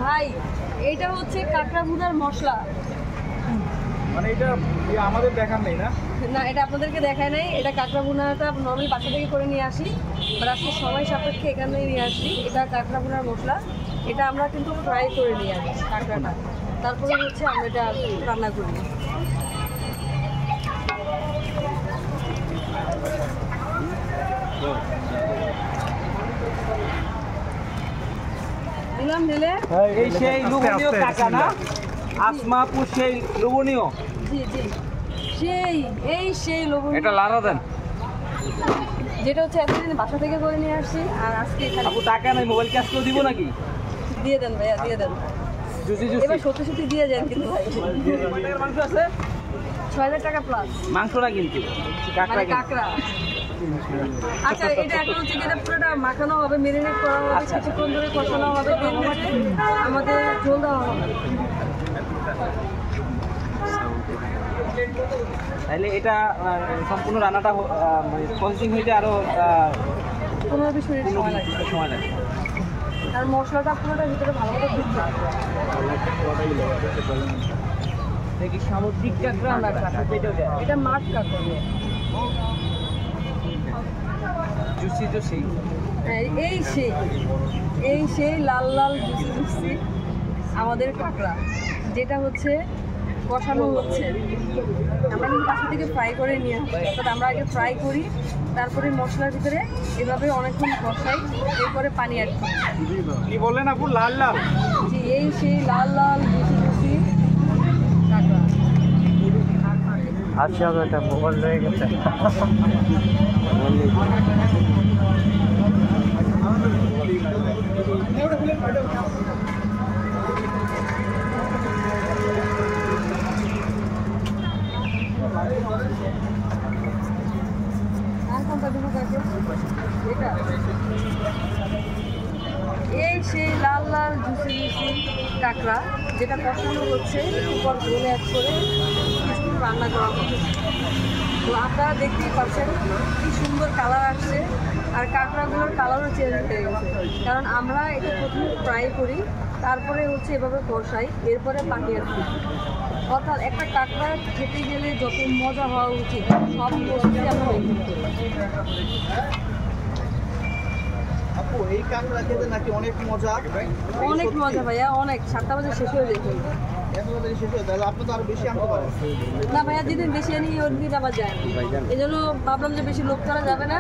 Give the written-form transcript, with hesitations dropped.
ভাই এটা হচ্ছে কাঁকড়া ভুনার মশলা। মানে এটা আমাদের দেখার নেই না? না, এটা আপনাদেরকে দেখায় নাই। এটা কাঁকড়া ভুনাটা নর্মালি বাসা থেকে করে নিয়ে আসি, বাট আজকে সময় সাপেক্ষে এখানেই নিয়ে আসি। এটা কাঁকড়া ভুনার মশলা। এটা আমরা কিন্তু ফ্রাই করে নিয়ে আসি কাঁকড়াটা, তারপরে হচ্ছে আমরা এটা রান্না করি। দিলাম ঢেলে। এই সেই লোভনীয় কাঁকড়া না আসমাপুর, সেই লোভনীয়। জি জি, সেই লোভনীয়। এটা লাড়া দেন। যেটা হচ্ছে এতদিন বাসা থেকে করে নিয়ে আসছি, আর আজকে এখানে। আপু টাকা নাই, মোবাইল ক্যাশ করে দিব নাকি? দিয়ে দেন ভাইয়া, দিয়ে দেন। এবার সত্যি সত্যি দিয়ে যান কিন্তু ভাই। মাংস আছে ৬,০০০ টাকা প্লাস। মাংসটা কিন্তু মানে কাঁকড়া। আচ্ছা, এটা একটা হচ্ছে এটা পুরোটা মাখানো হবে, মেরিনেট করা হবে, কিছুক্ষণ ধরে কষানো হবে, দেন হচ্ছে আমাদের ঝোল দেওয়া হবে। তাহলে এটা সম্পূর্ণ রান্নাটা প্রসেসিং হইতে আরো ১৫-২০ মিনিট সময় লাগে। আর মশলাটা পুরোটা ভিতরে ভালো করে ঢুকবে। দেখি সামুদ্রিক কাঁকড়া না এটা মাছ কাঁকড়া। জুসি হ্যাঁ, এই সেই লাল লাল জুসি আমাদের কাঁকড়া, যেটা হচ্ছে কষানো হচ্ছে। আমরা কিন্তু বাসা থেকে ফ্রাই করে নিয়ে আসি, অর্থাৎ আমরা আগে ফ্রাই করি, তারপরে মশলার ভিতরে এভাবে অনেকক্ষণ কষাই, এরপরে পানি অ্যাড করি। কি বললেন আপু? লাল লাল? জি, এই সেই লাল লাল জুসি কাঁকড়া। আচ্ছা, এটা মোবাইল রয়ে গেছে। এই সেই লাল লাল জুসি কাঁকড়া, যেটা কষানো হচ্ছে, উপর ঝোলে অ্যাড করে কিছু রান্না করা হচ্ছে। তো আপনারা দেখতেই পাচ্ছেন কি সুন্দর কালার আসছে, আর কাঁকড়াগুলোর কালারও চেঞ্জ হয়ে গেছে, কারণ আমরা এটা প্রথমে ফ্রাই করি, তারপরে হচ্ছে এভাবে কষাই, এরপরে পানি অ্যাড করি। অর্থাৎ একটা কাঁকড়া খেতে গেলে যত মজা হওয়া উচিত সব বস্তুই আমরা মেনটেন করি। আপু, এই কাঁকড়া খেতে নাকি অনেক মজা? অনেক মজা ভাইয়া, অনেক। 7টা বাজে শেষ হয়ে যেত। আপনি তো আরো বেশি আনতে পারেন। না ভাইয়া, যেদিন বেশি আনি ওর দিন আবার যায়, এই জন্য ভাবলাম যে বেশি লোক করা যাবে না।